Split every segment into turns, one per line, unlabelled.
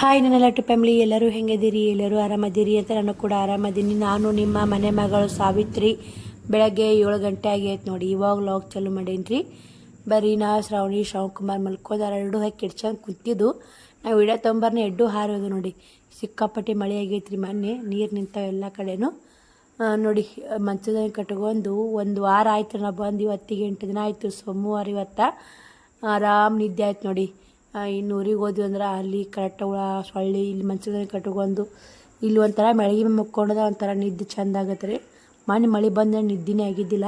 Hi ನನ್ನೆಲ್ಲ family ಎಲ್ಲರೂ ಹೆಂಗಿದ್ದೀರಿ, ಎಲ್ಲರೂ ಆರಾಮದಿರಿ ಅಂತ ನಾನು ಕೂಡ ಆರಾಮದೀನಿ. ನಾನು ನಿಮ್ಮ ಮನೆ ಮಗಳು ಸಾವಿತ್ರಿ. ಬೆಳಗ್ಗೆ 7 ಗಂಟೆ ಆಗೈತೆ ನೋಡಿ. ಇವಾಗ ಲಾಗ್ ಚಾಲು ಮಾಡೀನಿ. ಬರೀ ನಾ ಶ್ರಾವಣಿ ಕುಮಾರ್ ಮಲ್ಕೋದಾರ 2 ಹಾಕಿ ಇಡ್ಚಂದು ಕುಂತಿದ್ದು. ನಾವು ವಿಡಿಯೋ ತೊಂಬರ್ನೇ ಎಡ್ಡು ಹಾರೋದು ನೋಡಿ. ಸಿಕ್ಕಾಪಟ್ಟೆ ಮಳೆ ಆಗೈತ್ರಿ. ಮೊನ್ನೆ ನೀರು ನಿಂತಾವ ಎಲ್ಲ ಕಡೆನೂ ನೋಡಿ. ಮಂಚದ ಕಟ್ಕೊಂಡು 1 ವಾರ ಆಯ್ತು. ನಾವು ಬಂದು ಇವತ್ತಿಗೆ 8 ದಿನ ಆಯಿತು. ಸೋಮವಾರ ಇವತ್ತು ಆರಾಮ್ ನಿದ್ದೆ ಆಯ್ತು ನೋಡಿ. ಇನ್ನು ಊರಿಗೆ ಹೋದ್ವಿ ಅಂದ್ರೆ ಅಲ್ಲಿ ಕರೆಕ್ಟ್ ಹುಳ ಸೊಳ್ಳೆ ಇಲ್ಲಿ ಮಂಚದ ಕಟ್ಕೊಂಡು ಇಲ್ಲಿ ಒಂಥರ ಮೆಳಗಿ ಮುಕ್ಕೊಂಡದ ಒಂಥರ ನಿದ್ದೆ ಚೆಂದ ಆಗತ್ತೆ ರೀ. ಮಳೆ ಬಂದ್ರೆ ನಿದ್ದೆನೇ ಆಗಿದ್ದಿಲ್ಲ.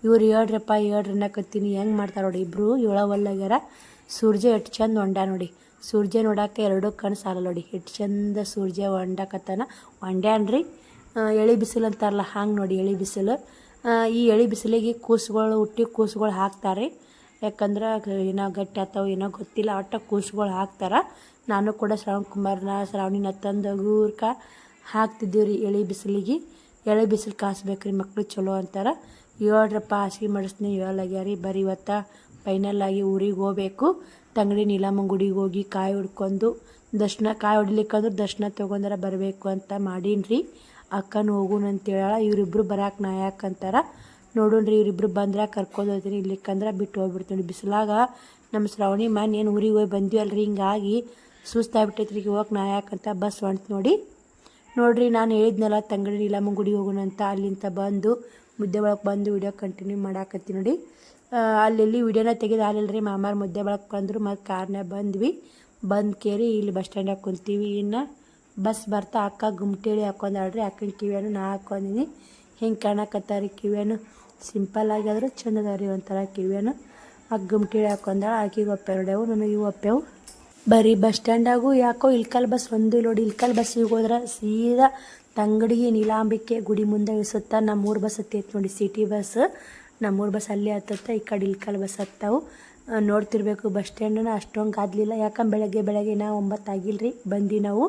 ಇವ್ರು ಹೇಳ್ರಪ್ಪ ಹೇಳ್ರಿ ಅನ್ನಕತ್ತೀನಿ. ಹೆಂಗೆ ಮಾಡ್ತಾರೆ ನೋಡಿ ಇಬ್ಬರು ಏಳವಲ್ಲಾಗ್ಯಾರ. ಸೂರ್ಯ ಎಷ್ಟು ಚಂದ ಹೊಂಡ ನೋಡಿ. ಸೂರ್ಯ ನೋಡೋಕೆ 2 ಕಣ್ಣು ಸಾಲ ನೋಡಿ. ಎಷ್ಟು ಚಂದ ಸೂರ್ಯ ಹೊಂಡಕತ್ತಾನ. ಹೊಂಡ್ಯಾನ್ರಿ ಎಳೆ ಬಿಸಿಲು ಅಂತಾರಲ್ಲ ಹಂಗೆ ನೋಡಿ. ಎಳೆ ಬಿಸಿಲು. ಈ ಎಳೆ ಬಿಸಿಲಿಗೆ ಕೂಸುಗಳು ಹುಟ್ಟಿ ಕೂಸುಗಳು ಹಾಕ್ತಾರೆ. ಯಾಕಂದ್ರೆ ಏನೋ ಗಟ್ಟಿ ಆಗ್ತಾವೆ ಏನೋ ಗೊತ್ತಿಲ್ಲ. ಒಟ್ಟು ಕೂಸುಗಳು ಹಾಕ್ತಾರೆ. ನಾನು ಕೂಡ ಶ್ರಾವಣಿನ ತಂದು ಗೂರ್ಕ ಹಾಕ್ತಿದ್ದೀವಿ ರೀ. ಎಳೆ ಬಿಸಿಲಿಗೆ ಎಳೆ ಬಿಸಿಲು ಕಾಸ್ಬೇಕ್ರಿ ಮಕ್ಳು ಚಲೋ ಅಂತಾರೆ. ಹೇಳ್ರಪ್ಪ ಹಾಸಿಗೆ ಮಾಡಿಸ್ತೀನಿ ಹೇಳಾಗ್ಯಾರಿ. ಬರೀ ಇವತ್ತು ಫೈನಲ್ಲಾಗಿ ಊರಿಗೆ ಹೋಗ್ಬೇಕು. ತಂಗಡಿ ನೀಲಮ್ಮ ಗುಡಿಗೆ ಹೋಗಿ ಕಾಯಿ ಹೊಡ್ಕೊಂಡು ಕಾಯಿ ಹೊಡಿಲಿಕ್ಕಂದ್ರೆ ದರ್ಶನ ತೊಗೊಂಡ್ರೆ ಬರಬೇಕು ಅಂತ ಮಾಡೀನಿ ರೀ. ಅಕ್ಕನೂ ಹೋಗುಣ ಅಂತೇಳ. ಇವರಿಬ್ಬರು ಬರಾಕೆ ನಾ ಯಾಕಂತಾರೆ ನೋಡೋಣ್ರಿ. ಇವರಿಬ್ರು ಬಂದ್ರೆ ಕರ್ಕೊಂಡು ಹೋಗ್ತೀನಿ. ಇರ್ಲಿಕ್ಕಂದ್ರೆ ಬಿಟ್ಟು ಹೋಗ್ಬಿಡ್ತೀನಿ. ಬಿಸಿಲಾಗ ನಮ್ಮ ಶ್ರಾವಣಿ ಮನೆ ಏನು ಊರಿಗೆ ಹೋಗಿ ಬಂದ್ವಿ ಅಲ್ರಿ. ಹಿಂಗಾಗಿ ಸುಸ್ತಾಗ್ಬಿಟ್ಟೈತ್ರಿ. ಹೋಗಕ್ಕೆ ನಾ ಯಾಕಂತ ಬಸ್ ಹೊಂಟು ನೋಡ್ರಿ. ನಾನು ಹೇಳಿದ್ನಲ್ಲ ತಂಗಡಿ ನೀಲಮ್ಮ ಗುಡಿ ಹೋಗೋಣ ಅಂತ. ಅಲ್ಲಿಂದ ಬಂದು ಮುದ್ದೆ ಒಳಗೆ ಬಂದು ವಿಡಿಯೋ ಕಂಟಿನ್ಯೂ ಮಾಡಾಕತ್ತೀನಿ ನೋಡಿ. ಅಲ್ಲಿ ವಿಡಿಯೋನ ತೆಗೆದು ಆಲಿಲ್ರಿ. ಮಾಮಾರ ಮುದ್ದೆ ಒಳಗೆ ಬಂದರು. ಮತ್ತು ಕಾರ್ನಾಗ ಬಂದ್ವಿ. ಬಂದು ಕೇರಿ ಇಲ್ಲಿ ಬಸ್ ಸ್ಟ್ಯಾಂಡಾಗ ಕುಂತೀವಿ. ಇನ್ನು ಬಸ್ ಬರ್ತಾ ಅಕ್ಕ ಗುಮ್ಟೇಳಿ ಹಾಕೊಂಡಾಳ್ರಿ. ಅಕ್ಕನ ಕಿವಿಯನ್ನು ನಾ ಹಾಕ್ಕೊಂಡಿನಿ. ಹಿಂಗೆ ಕಾಣಕತ್ತಾರಿ ಕಿವಿಯನ್ನು. ಸಿಂಪಲ್ ಆಗಿದ್ರು ಚಂದ ಅದಾವ್ರಿ ಒಂಥರ ಕಿವಿಯನ್ನು. ಗುಮ್ಟೇಳಿ ಹಾಕೊಂಡಾಳ. ಆಕಿಗೆ ಒಪ್ಪೆವು ನೋಡ್ಯಾವು, ನನಗೆ ಒಪ್ಪೆವು. ಬರೀ ಬಸ್ ಸ್ಟ್ಯಾಂಡಾಗೂ ಯಾಕೋ ಇಲ್ಕಲ್ ಬಸ್ ಒಂದು ನೋಡಿ. ಇಲ್ಕಲ್ ಬಸ್ಸಿಗೆ ಹೋದ್ರೆ ಸೀದಾ ತಂಗಡಿಗೆ ನೀಲಾಂಬಿಕೆ ಗುಡಿ ಮುಂದೆ ಇಳಿಸುತ್ತಾ. ನಮ್ಮೂರು ಬಸ್ ಹತ್ತೈತೆ ನೋಡಿ. ಸಿಟಿ ಬಸ್ ನಮ್ಮೂರು ಬಸ್ ಅಲ್ಲೇ ಹತ್ತತ್ತ. ಈ ಕಡೆ ಇಲ್ಕಲ್ ಬಸ್ ಹತ್ತಾವು. ನೋಡ್ತಿರ್ಬೇಕು. ಬಸ್ ಸ್ಟ್ಯಾಂಡನ್ನ ಅಷ್ಟೊಂದು ಗಾದ್ಲಿಲ್ಲ. ಯಾಕಂದ್ರೆ ಬೆಳಗ್ಗೆ ನಾವು 9 ಆಗಿಲ್ರಿ ಬಂದು ನಾವು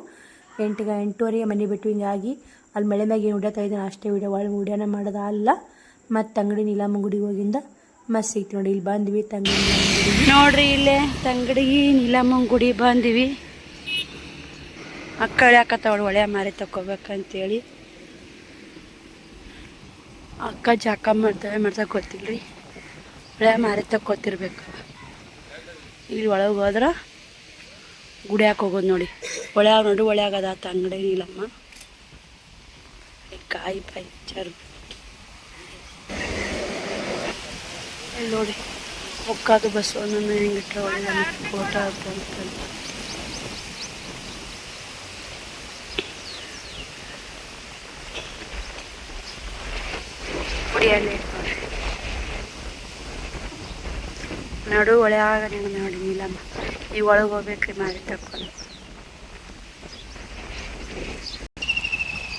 8:30 ಮನೆ ಬಿಟ್ಟು. ಹಿಂಗಾಗಿ ಅಲ್ಲಿ ಮಳೆ ಮ್ಯಾಗ ಏನು ವಿಡಿಯೋ ತೆಗೆದು ಅಷ್ಟೇ ವಿಡಿಯೋನ ಮಾಡೋದು ಅಲ್ಲ. ಮತ್ತು ತಂಗಡಿ ನೀಲಮ್ಮ ಗುಡಿಗೆ ಹೋಗಿಂದ ಮಸ್ತ್ ಸಿಗ್ತು ನೋಡಿ. ಇಲ್ಲಿ ಬಂದ್ವಿ ತಂಗಡಿ ನೀಲಮ್ಮ ಗುಡಿ ನೋಡ್ರಿ. ಇಲ್ಲೇ ತಂಗಡಿ ನೀಲಮ್ಮ ಗುಡಿ ಬಂದ್ವಿ. ಅಕ್ಕ ಯಾಕತ್ತವಳು ಒಳ್ಳೆ ಮಾರಿ ತಗೋಬೇಕಂತೇಳಿ. ಅಕ್ಕ ಜಾಕ ಮಾಡ್ತಾ ಗೊತ್ತಿಲ್ರಿ. ಒಳ್ಳೆ ಮಾರಿ ತಗೋತಿರ್ಬೇಕು. ಇಲ್ಲಿ ಒಳಗೆ ಹೋದ್ರೆ ಗುಡಿಯಾಕೆ ಹೋಗೋದು ನೋಡಿ. ಒಳ್ಯಾಗ ನೋಡಿ. ಒಳ್ಯಾಗದ ತಂಗಡಿ ನೀಲಮ್ಮ. ಕಾಯಿ ಪಾಯಿ ಚರ್ ಇಲ್ಲಿ ನೋಡಿ. ಮುಕ್ಕಾದು ಬಸ್ಸು ನನ್ನ ಹೆಂಗಿಟ್ರೆ ಒಳ್ಳೆ ಫೋಟೋ ಅಂತ ಕುಡಿಯಲ್ಲಿ ನಡು ಒಳ್ಯಾಗ ನೋಡಿ ನೀಲಮ್ಮ. ಈ ಒಳಗೆ ಹೋಗ್ಬೇಕ್ರಿ ಮಾರಿ ತಕ್ಕೊಂಡು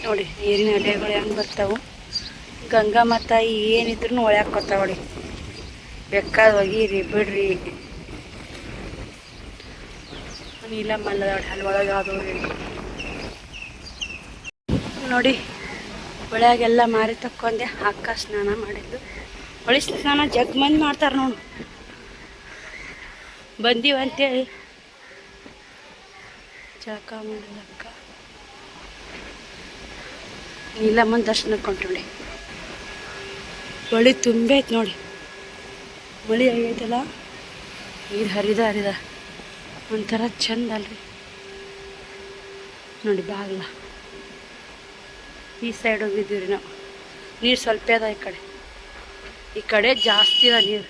ನೋಡಿ. ನೀರಿನ ಅಲೆಗಳು ಹೆಂಗೆ ಬರ್ತಾವೆ. ಗಂಗಾ ತಾಯಿ ಏನಿದ್ರು ಒಳ್ಯಾಕ ಕೊತ್ತಾವ ನೋಡಿ. ಬೇಕಾದ ಒಗಿರಿ ಬಿಡ್ರಿ. ನೀಲಮ್ಮ ಅಲ್ಲ ಅಲ್ಲಿ ಒಳಗೆ ಆದವ್ರಿ ನೋಡಿ. ಒಳಗೆಲ್ಲ ಮಾರಿ ತಕ್ಕೊಂಡೆ. ಅಕ್ಕ ಸ್ನಾನ ಮಾಡಿದ್ದು. ಹೊಳಿ ಸ್ನಾನ ಜಗ್ ಮಂದಿ ಮಾಡ್ತಾರೆ ನೋಡು. ಬಂದೀವಂತೇಳಿ ಜಾಕ ಮಾಡಿದ ಅಕ್ಕ ನೀಲಮ್ಮನ ದರ್ಶನಕ್ಕೆ ಹೊಂಟೋಳಿ. ಹೊಳಿ ತುಂಬೈತೆ ನೋಡಿ. ಮಳೆ ಆಗೈತಲ್ಲ. ನೀರು ಹರಿದ ಒಂಥರ ಚಂದ ಅಲ್ರಿ ನೋಡಿ. ಬಾಗ್ಲ ಈ ಸೈಡ್ ಹೋಗಿದ್ದೀವಿ ರೀ ನಾವು. ನೀರು ಸ್ವಲ್ಪ ಅದ ಈ ಕಡೆ ಜಾಸ್ತಿ ಅದ ನೀರು.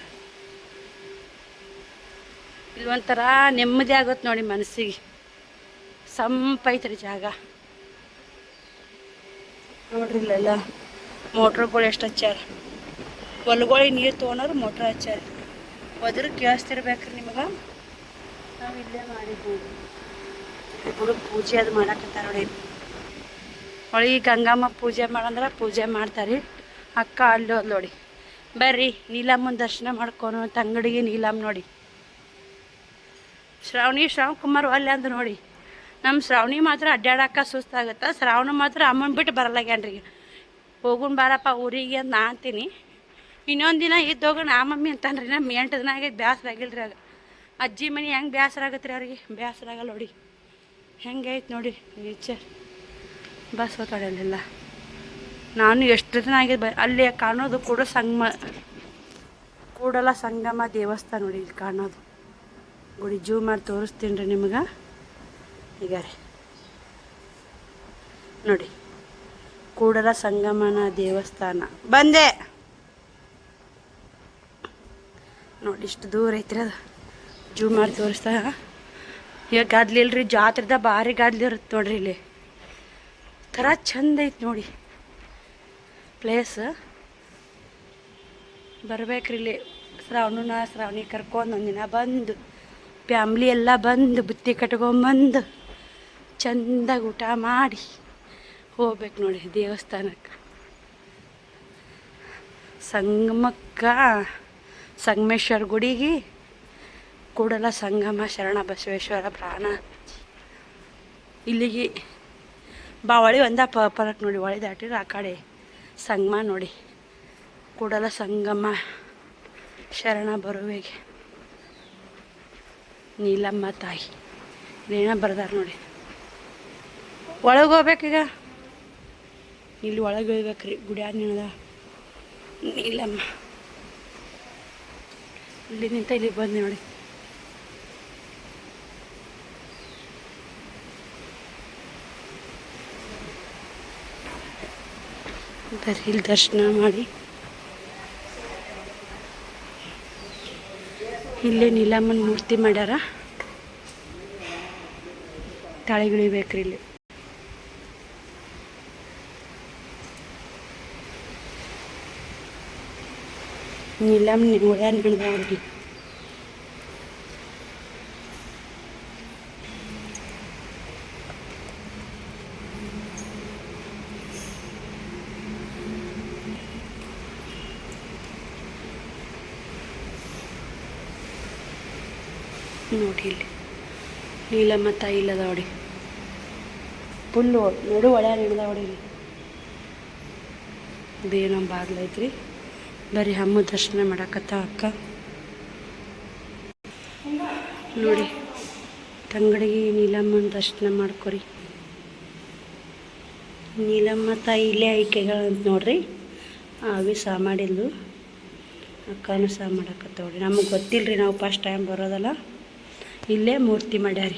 ಇಲ್ಲಿ ಒಂಥರ ನೆಮ್ಮದಿ ಆಗುತ್ತೆ ನೋಡಿ ಮನಸ್ಸಿಗೆ. ಸಂಪೈತ್ರಿ ಜಾಗ ನೋಡ್ರಿ. ಇಲ್ಲೆಲ್ಲ ಮೋಟ್ರ್ಗಳು ಎಷ್ಟು ಹಚ್ಚಾರ. ಹೊಲ್ಗಳಿಗೆ ನೀರು ತೊಗೊಂಡ್ರೆ ಮೋಟ್ರ್ ಹಚ್ಚಾರ. ಹೋದ್ರೆ ಕೇಳಿಸ್ತಿರ್ಬೇಕ್ರಿ ನಿಮಗೆ. ನಾವು ಇಲ್ಲೇ ಮಾಡಿದ್ದೀವಿ. ಇಬ್ಬರು ಪೂಜೆ ಅದು ಮಾಡಕತ್ತಾರ ನೋಡಿ. ಹೊಳಿ ಗಂಗಮ್ಮ ಪೂಜೆ ಮಾಡಂದ್ರೆ ಪೂಜೆ ಮಾಡ್ತಾರೆ. ಅಕ್ಕ ಅಲ್ಲಿ ಹೋದ್ ನೋಡಿ. ಬರ್ರಿ ನೀಲಮ್ಮನ ದರ್ಶನ ಮಾಡ್ಕೊನು. ತಂಗಡಿಗೆ ನೀಲಮ್ಮ ನೋಡಿ. ಶ್ರಾವಣಕುಮಾರ್ ಅಲ್ಲಿ ಅಂದು ನೋಡಿ. ನಮ್ಮ ಶ್ರಾವಣಿ ಮಾತ್ರ ಅಡ್ಡಾಡಕ್ಕ ಸುಸ್ತಾಗತ್ತೆ. ಶ್ರಾವಣ ಮಾತ್ರ ಅಮ್ಮನ ಬಿಟ್ಟು ಬರಲ್ಲಾಗ್ಯಾನ್ರಿ. ಹೋಗುಣ ಬಾರಪ್ಪ ಊರಿಗೆ ಅಂತ ನಾ ಅಂತೀನಿ. ಇನ್ನೊಂದು ದಿನ ಇದ್ದೋಗೋಣ ಆ ಮಮ್ಮಿ ಅಂತಾನ್ರಿ. ನಮ್ಮ 8 ದಿನ ಆಗೈತೆ. ಬೇಸರ ಆಗಿಲ್ರಿ ಆಗ. ಅಜ್ಜಿ ಮನೆ ಹೆಂಗೆ ಬೇಸರ ಆಗತ್ತೆ ರೀ ಅವ್ರಿಗೆ. ಬೇಸರ ಆಗಲ್ಲ ನೋಡಿ. ಹೆಂಗೆ ಐತೆ ನೋಡಿ ನೇಚರ್. ಬಸ್ ಹೋತಾಳೆ ಅಲ್ಲೆಲ್ಲ. ನಾನು ಎಷ್ಟು ದಿನ ಆಗಿದೆ ಅಲ್ಲಿ ಕಾಣೋದು ಕೂಡಲ ಸಂಗಮ ದೇವಸ್ಥಾನ ನೋಡಿ ಇಲ್ಲಿ ಕಾಣೋದು. ಗುಡಿ ಜೂ ಮಾಡಿ ತೋರಿಸ್ತೀನಿ ರೀ ನಿಮ್ಗೆ. ಈಗ ರೀ ನೋಡಿ ಕೂಡಲ ಸಂಗಮನ ದೇವಸ್ಥಾನ ಬಂದೆ ನೋಡಿ. ಇಷ್ಟು ದೂರ ಐತ್ರಿ ಅದು. ಜೂ ಮಾಡಿ ತೋರಿಸ್ತಾ. ಈಗ ಗದ್ಲಿ ಇಲ್ರಿ, ಜಾತ್ರೆದ ಭಾರಿ ಗದ್ಲಿ ಇರುತ್ತೆ ನೋಡ್ರಿ. ಇಲ್ಲಿ ಥರ ಚಂದ ಐತೆ ನೋಡಿ ಪ್ಲೇಸ್. ಬರ್ಬೇಕ್ರಿ ಇಲ್ಲಿ ಶ್ರಾವಣಿ ಕರ್ಕೊಂಡು ಒಂದಿನ ಬಂದು ಫ್ಯಾಮ್ಲಿ ಎಲ್ಲ ಬಂದು ಬುತ್ತಿ ಕಟ್ಕೊಂಬಂದು ಚಂದಾಗಿ ಊಟ ಮಾಡಿ ಹೋಗ್ಬೇಕು ನೋಡಿ ದೇವಸ್ಥಾನಕ್ಕೆ. ಸಂಗಮೇಶ್ವರ ಗುಡಿಗೆ ಕೂಡಲ ಸಂಗಮ ಶರಣ ಬಸವೇಶ್ವರ ಪ್ರಾಣ ಇಲ್ಲಿಗೆ ಹೊಳಿ ಒಂದ ಪರಕ್ ನೋಡಿ. ಹೊಳಿ ದಾಟಿದ್ರೆ ಆ ಕಡೆ ಸಂಗಮ ನೋಡಿ. ಕೂಡಲ ಸಂಗಮ ಶರಣ ಬರುವೆಗೆ ನೀಲಮ್ಮ ತಾಯಿ ಏನ ಬರ್ದಾರ ನೋಡಿ. ಒಳಗೆ ಹೋಗ್ಬೇಕೀಗ. ಇಲ್ಲಿ ಒಳಗೆ ಹೋಗ್ಬೇಕ್ರಿ. ಗುಡಿಯಾಗ ನಿಲ್ದ ನೀಲಮ್ಮ. ಇಲ್ಲಿ ನಿಂತ ಇಲ್ಲಿ ಬಂದು ನೋಡಿ. ಇಲ್ಲಿ ದರ್ಶನ ಮಾಡಿ ಇಲ್ಲೇ ನೀಲಮ್ಮನ ಮೂರ್ತಿ ಮಾಡ್ಯಾರ. ತಾಳಿಗಳಿಬೇಕ್ರಿ ಇಲ್ಲಿ. ನೀಲಮ್ಮ ಒಳ್ಳೆ ನಡೆದವ್ರಿ. ನೋಡಿ ಇಲ್ಲಿ ನೀಲಮ್ಮ ತಾಯಿ ಇಲ್ಲದ ಹೊಡಿ ಫುಲ್ಲು ನೋಡು ಒಳ್ಳೆ ಹಿಡ್ದ ಹೊಡಿರಿ. ಇದೇನೋ ಬಾಗ್ಲೈತ್ರಿ. ಬರೀ ಅಮ್ಮ ದರ್ಶನ ಮಾಡಕತ್ತ ಅಕ್ಕ ನೋಡಿ. ತಂಗಡಿಗೆ ನೀಲಮ್ಮನ ದರ್ಶನ ಮಾಡ್ಕೊರಿ. ನೀಲಮ್ಮ ತಾಯಿ ಇಲ್ಲೇ ಐಕೆಗಳಂತ ನೋಡ್ರಿ. ಅವಿ ಸಹ ಮಾಡಿದ್ಲು, ಅಕ್ಕನೂ ಸಹ ಮಾಡಕತ್ತವ್ರಿ. ನಮಗೆ ಗೊತ್ತಿಲ್ಲ ರೀ, ನಾವು ಫಸ್ಟ್ ಟೈಮ್ ಬರೋದಲ್ಲ. ಇಲ್ಲೇ ಮೂರ್ತಿ ಮಾಡ್ಯಾರಿ.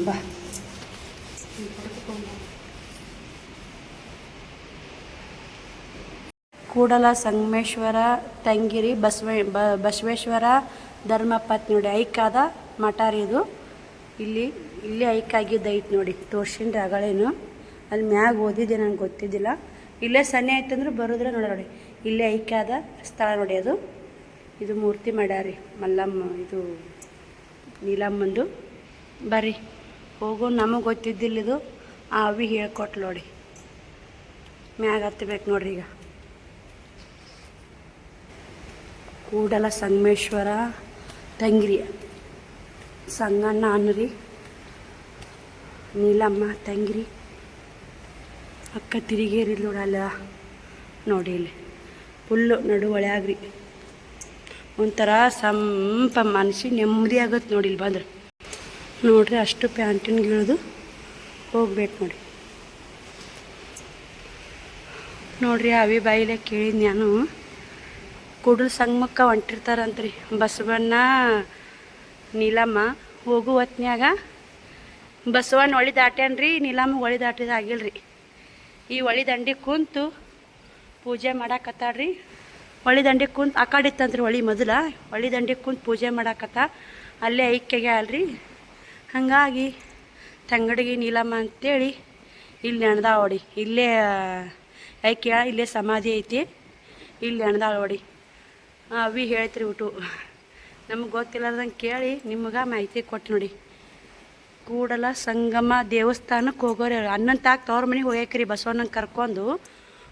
ಬಾ ಕೂಡಲ ಸಂಗಮೇಶ್ವರ ತಂಗಿರಿ ಬಸವೇಶ್ವರ ಧರ್ಮಪತ್ ನೋಡಿ. ಐಕಾದ ಮಠ ರೀ ಇದು. ಇಲ್ಲಿ ಐಕಾಗಿದ್ದೈತೆ ನೋಡಿ. ತೋರ್ಸಿನ್ರಿ ಅಗಳೇನು. ಅಲ್ಲಿ ಮ್ಯಾಗ ಓದಿದ್ದೆ, ನನಗೆ ಗೊತ್ತಿದ್ದಿಲ್ಲ. ಇಲ್ಲೇ ಸನ್ನೆ ಆಯ್ತಂದ್ರೆ ಬರೋದ್ರೆ ನೋಡಿ. ಇಲ್ಲೇ ಐಕ್ಯಾದ ಸ್ಥಳ ನೋಡಿ. ಇದು ಮೂರ್ತಿ ಮಾಡ್ಯಾರಿ ಮಲ್ಲಮ್ಮ, ಇದು ನೀಲಮ್ಮಂದು. ಬರ್ರಿ ಹೋಗು. ನಮಗೆ ಗೊತ್ತಿದ್ದಿಲ್ಲ ಇದು. ಅವಿ ಹೇಳ್ಕೊಟ್ಲು ನೋಡಿ. ಮ್ಯಾಗ ಹತ್ತಬೇಕು ನೋಡ್ರಿ. ಈಗ ಕೂಡಲ ಸಂಗಮೇಶ್ವರ ತಂಗಿರಿ ಸಂಗಣ್ಣ ಅನ್ನರಿ ನೀಲಮ್ಮ ತಂಗಿರಿ ಅಕ್ಕ ತಿರುಗೇರಿ ನೋಡಲ್ಲ ನೋಡಿ. ಇಲ್ಲಿ ಫುಲ್ಲು ನಡುವಳ್ಯಾಗ್ರಿ. ಒಂಥರ ಸಂಪ ಮನಸ್ಸಿಗೆ ನೆಮ್ಮದಿ ಆಗುತ್ತೆ ನೋಡಿ ಇಲ್ಲಿ ಬಂದ್ರೆ. ನೋಡ್ರಿ ಅಷ್ಟು ಪ್ಯಾಂಟಿನ್ಗೆ ಇಳಿದು ಹೋಗ್ಬೇಕು ನೋಡಿ. ನೋಡ್ರಿ ಅವಿ ಬಾಯಿಲೆ ಕೇಳಿದ್ ನಾನು. ಕೂಡಲ ಸಂಗಮಕ್ಕೆ ಹೊಂಟಿರ್ತಾರಂತ್ರಿ ಬಸವಣ್ಣ ನೀಲಮ್ಮ. ಹೋಗು ಹೊತ್ನ್ಯಾಗ ಬಸವಣ್ಣ ಹೊಳಿ ದಾಟ್ಯಾನ್ರಿ, ನೀಲಮ್ಮ ಹೊಳಿ ದಾಟಿದ ಆಗಿಲ್ರಿ. ಈ ಹೊಳಿ ದಂಡಿಗೆ ಕುಂತು ಪೂಜೆ ಮಾಡಾಕತ್ತಾಳ್ರಿ. ಹೊಳಿ ದಂಡಿಗೆ ಕುಂತು ಆ ಕಡೆ ಇತ್ತಂತ್ರಿ ಹೊಳಿ ಮೊದಲ. ಹೊಳಿ ದಂಡಿಗೆ ಕುಂತು ಪೂಜೆ ಮಾಡಾಕತ್ತ. ಅಲ್ಲೇ ಐಕ್ಯಗೆ ಅಲ್ರಿ. ಹಾಗಾಗಿ ತಂಗಡಿಗೆ ನೀಲಮ್ಮ ಅಂತೇಳಿ ಇಲ್ಲಿ ನೆಣ್ದಾಳ ನೋಡಿ. ಇಲ್ಲೇ ಐಕ್ಯ, ಇಲ್ಲೇ ಸಮಾಧಿ ಐತಿ. ಇಲ್ಲಿ ನೆಣ್ದಾಳ ನೋಡಿ. ಅವಿ ಹೇಳ್ತ್ರಿ ಊಟು. ನಮಗೆ ಗೊತ್ತಿಲ್ಲದಂಗೆ ಕೇಳಿ ನಿಮ್ಗೆ ಮಾಹಿತಿ ಕೊಟ್ಟು ನೋಡಿ. ಕೂಡಲ ಸಂಗಮ ದೇವಸ್ಥಾನಕ್ಕೆ ಹೋಗೋರಿ. ಅನ್ನನ್ ತಾಕ ತವ್ರ ಮನೆಗೆ ಹೋಗ್ಯಾಕ್ರಿ ಬಸವಣ್ಣನ ಕರ್ಕೊಂಡು.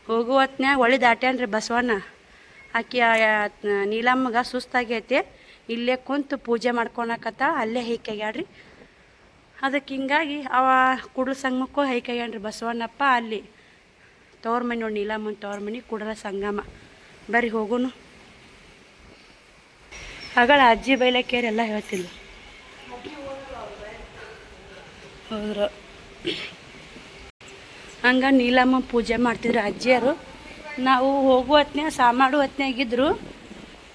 ಹೋಗೋ ಹೊತ್ನ್ಯಾಗ ಹೊಳಿ ದಾಟ್ಯಾನ್ರಿ ಬಸವಣ್ಣ. ಆಕಿ ನೀಲಮ್ಮಗೆ ಸುಸ್ತಾಗೈತಿ. ಇಲ್ಲೇ ಕುಂತು ಪೂಜೆ ಮಾಡ್ಕೊಳಕತ್ತ. ಅಲ್ಲೇ ಹೈಕ್ಯಾಗ್ಯಾಡ್ರಿ. ಅದಕ್ಕೆ ಹಿಂಗಾಗಿ ಅವ ಕೂಡಲ ಸಂಗಮಕ್ಕೂ ಹೈಕ್ಯಾಗ್ಯಾನ್ರಿ ಬಸವಣ್ಣಪ್ಪ. ಅಲ್ಲಿ ತವ್ರ ಮನೆ ನೋಡಿ, ನೀಲಮ್ಮನ ತವ್ರ ಮನೆ ಕೂಡಲ ಸಂಗಮ. ಬರ್ರಿ ಹೋಗೋನು. ಆಗಳ ಅಜ್ಜಿ ಬೈಲಕ್ಕೇರಿ ಎಲ್ಲ ಹೇಳ್ತಿಲ್ಲ ಹೌದ್ರ ಹಂಗೆ ನೀಲಮ್ಮ ಪೂಜೆ ಮಾಡ್ತಿದ್ರು ಅಜ್ಜಿಯರು. ನಾವು ಹೋಗುವ ಹೊತ್ನ್ಯಾಗ ಸಾಮಾಡು ಹೊತ್ನ್ಯಾಗಿದ್ರು,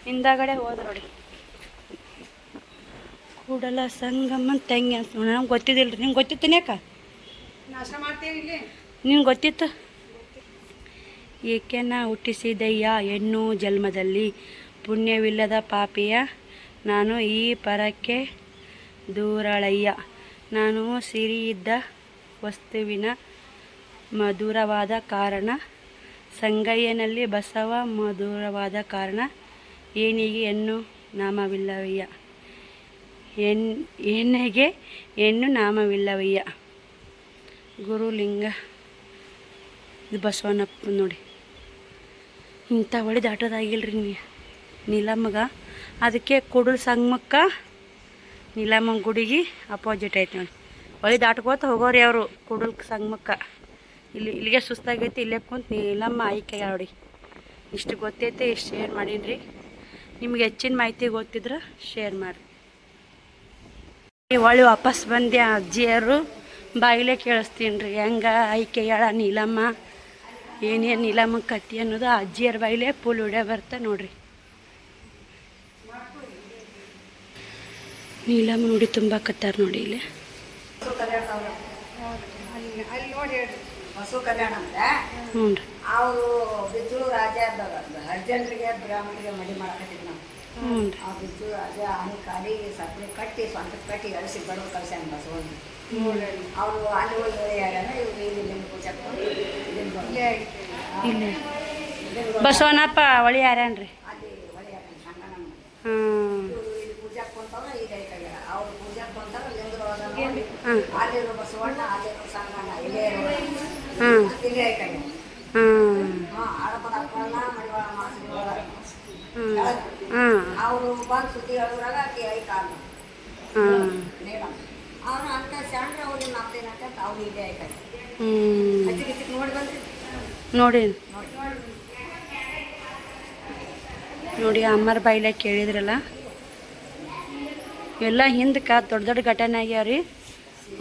ಹಿಂದಗಡೆ ಹೋದ್ರು ನೋಡಿ. ಕೂಡಲ ಸಂಗಮ ತಂಗಿ ಅಂತ ನಮ್ಗೆ ಗೊತ್ತಿದ್ದಿಲ್ಲ ರೀ. ನಿಮ್ಗೆ ಗೊತ್ತಿತ್ತು ಯಾಕ ನಿಮ್ಗೆ ಗೊತ್ತಿತ್ತು? ಏಕೆನ ಹುಟ್ಟಿಸಿದಯ್ಯ ಹೆಣ್ಣು ಜನ್ಮದಲ್ಲಿ, ಪುಣ್ಯವಿಲ್ಲದ ಪಾಪಿಯ ನಾನು ಈ ಪರಕ್ಕೆ ದೂರಳಯ್ಯ. ನಾನು ಸಿರಿಯಿದ್ದ ವಸ್ತುವಿನ ಮಧುರವಾದ ಕಾರಣ, ಸಂಗಯ್ಯನಲ್ಲಿ ಬಸವ ಮಧುರವಾದ ಕಾರಣ, ಏನಿಗೆ ಹೆಣ್ಣು ನಾಮವಿಲ್ಲವಯ್ಯ, ಏನಿಗೆ ಹೆಣ್ಣು ನಾಮವಿಲ್ಲವಯ್ಯ. ಗುರುಲಿಂಗ ಇದು ಬಸವಣ್ಣಪ್ಪ ನೋಡಿ. ಇಂಥ ಹೊಳಿ ದಾಟೋದಾಗಿಲ್ರಿ ನೀಲಮ್ಮಗ. ಅದಕ್ಕೆ ಕೂಡಲ ಸಂಗಮಕ್ಕ ನೀಲಮ್ಮನ ಗುಡಿಗೆ ಅಪೋಸಿಟ್ ಐತೆ ನೋಡಿ. ಹೊಳಿ ದಾಟ್ಕೋತ ಹೋಗೋರಿ ಅವರು ಕೂಡಲ ಸಂಗಮಕ್ಕೆ. ಇಲ್ಲಿಗೆ ಸುಸ್ತಾಗೈತಿ, ಇಲ್ಲೇ ಕುಂತು ನೀಲಮ್ಮ ಆಯ್ಕೆ ನೋಡಿ. ಇಷ್ಟು ಗೊತ್ತೈತೆ, ಇಷ್ಟು ಶೇರ್ ಮಾಡೀನಿ ರೀ. ನಿಮ್ಗೆ ಹೆಚ್ಚಿನ ಮಾಹಿತಿ ಗೊತ್ತಿದ್ರೆ ಶೇರ್ ಮಾಡಿರಿ. ಹೊಳ್ಳಿ ವಾಪಸ್ ಬಂದೆ ಅಜ್ಜಿಯರು ಬಾಗಿಲೇ ಕೇಳಿಸ್ತೀನಿ ರೀ. ಹೆಂಗೆ ಆಯ್ಕೆ ಹೇಳ ನೀಲಮ್ಮ, ಏನೇನು ನೀಲಮ್ಮ ಕತ್ತಿ ಅನ್ನೋದು ಅಜ್ಜಿಯರ ಬಾಯಿಲೇ ಫುಲ್ ವಿಡಿಯೋ ಬರ್ತಾ ನೋಡ್ರಿ. ನೀಲಮ್ಮ ನೋಡಿ ತುಂಬ ಕತ್ತಾರ ನೋಡಿ ಇಲ್ಲಿ.
ಬಸವ ಕಲ್ಯಾಣ ಅಂತ
ಹ್ಞೂ ರೀ.
ಅವರು ಬಿಜ್ಜು ರಾಜ ಅರ್ಜೆಂಟ್ರಿಗೆ ಬ್ರಾಹ್ಮಣರಿಗೆ ಮಡಿ ಮಾಡಕತ್ತಿದ್ ನಾವು.
ಹ್ಞೂ ರೀ.
ಆ ಬಿಜ್ಜು ರಾಜ ಹನಿ ಕಾಡಿ ಸಪ್ಪಳಿ ಕಟ್ಟಿ ಸ್ವಂತಕ್ಕೆ ಕಟ್ಟಿ ಎಳಿಸಿ ಬಡವ ಕಳ್ಸ್ಯಾನ ಬಸವಣ್ಣ. ಅವರು ಅಲ್ಲಿ ಹೋಗಿ ಹೇಳ್ಯಾನ, ಇವ್ರು ಇಲ್ಲಿ ಪೂಜೆ
ಇಲ್ಲೇ ಬಸವಣ್ಣಪ್ಪ ಹೊಳಿ ಯಾರ್ಯಾನ್ರಿ
ಅಲ್ಲಿ ಒಳ್ಳೆಯ ಸಂಗಣ್ಣ.
ಹ್ಞೂ
ಇವರು ಇಲ್ಲಿ ಪೂಜಾಕ್ ಕುಂತಾವ, ಈಗ ಐತಾಗ್ಯಾರ. ಅವ್ರು ಪೂಜಾಕ್ ಕುಂತಾರ ಲಿಂಗದೊಳಗ
ಹಾಂ
ಅಲ್ಲಿರೋ ಬಸವಣ್ಣ, ಅಲ್ಲಿರೋ ಸಂಗಣ್ಣ, ಇಲ್ಲೇ
ಹಾಂ
ಇಲ್ಲೇ ಐತಾಗ್ಯಾರ.
ಹಾಂ ಹಾಂ
ಅವರು ಬಂದು ಸುದ್ದಿ ಹೇಳೋದ್ರಾಗ ಆಕೆ ಐಕಾಲ
ಹಾಂ
ಅವನು ಅಂತ ಸಣ್ಣ ಅವ್ರಿಗೆ ನಾಲ್ಕೈದು ಅಂತ ಅವ್ರು ಇಲ್ಲೇ ಐಕಾಗ
ಹ್ಞೂ
ನೋಡಿ ಬಂದ್ರಿ
ನೋಡಿ ನೋಡಿ ಅಮ್ಮರ ಬಾಯಿಲೆ ಕೇಳಿದ್ರಲ್ಲ. ಎಲ್ಲ ಹಿಂದಕ್ಕೆ ದೊಡ್ಡ ದೊಡ್ಡ ಘಟನೆ ಆಗ್ಯಾವ್ರಿ.